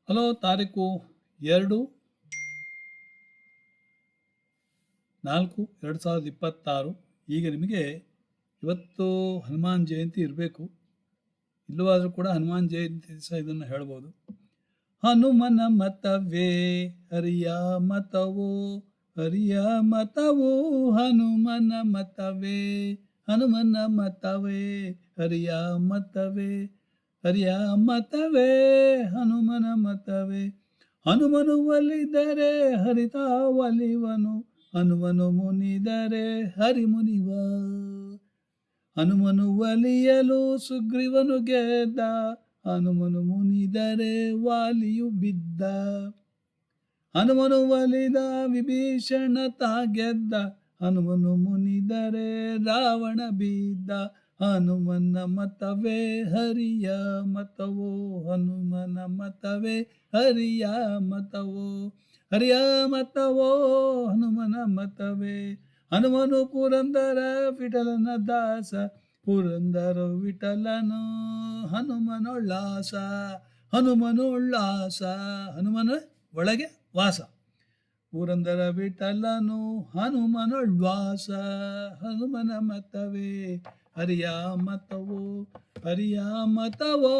Hello, ತಾರೀಕು 2/4/2026. ಈಗ ನಿಮಗೆ ಇವತ್ತು ಹನುಮಾನ್ ಜಯಂತಿ ಇರಬೇಕು. ಇಲ್ಲವಾದರೂ ಕೂಡ ಹನುಮಾನ್ ಜಯಂತಿ ದಿವಸ ಇದನ್ನು ಹೇಳ್ಬೋದು. ಹನುಮನ ಮತವೇ ಹರಿಯ ಮತವೋ, ಹರಿಯ ಮತವೋ ಹನುಮನ ಮತವೇ, ಹನುಮನ ಮತವೇ ಹರಿಯ ಮತವೇ, ಹರಿಯ ಮತವೇ ಹನುಮನ ಮತವೇ. ಹನುಮನು ಒಲಿದರೆ ಹರಿತ ಒಲಿವನು, ಹನುಮನು ಮುನಿದರೆ ಹರಿಮುನಿವ. ಹನುಮನು ಒಲಿಯಲು ಸುಗ್ರೀವನು ಗೆದ್ದ, ಹನುಮನು ಮುನಿದರೆ ವಾಲಿಯು ಬಿದ್ದ. ಹನುಮನು ಒಲಿದ ವಿಭೀಷಣ ತಾ ಗೆದ್ದ, ಹನುಮನು ಮುನಿದರೆ ರಾವಣ ಬಿದ್ದ. ಹನುಮನ ಮತವೇ ಹರಿಯ ಮತವೋ, ಹನುಮನ ಮತವೇ ಹರಿಯ ಮತವೋ, ಹರಿಯ ಮತವೋ ಹನುಮನ ಮತವೇ. ಹನುಮನು ಪುರಂದರ ವಿಠಲನ ದಾಸ, ಪುರಂದರ ವಿಠಲನು ಹನುಮನೊಳ್ಳಾಸ, ಹನುಮನೊಳ್ಳಾಸ, ಹನುಮನ ಒಳಗೆ ವಾಸ. ಪುರಂದರ ವಿಠಲನು ಹನುಮನೊಳ್ವಾಸ, ಹನುಮನ ಮತವೇ ಹರಿಯ ಮತವೋ, ಹರಿಯ ಮತವೋ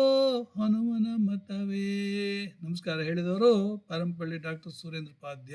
ಹನುಮನ ಮತವೇ. ನಮಸ್ಕಾರ. ಹೇಳಿದವರು ಪರಂಪಳ್ಳಿ ಡಾಕ್ಟರ್ ಸುರೇಂದ್ರ ಪಾದ್ಯ.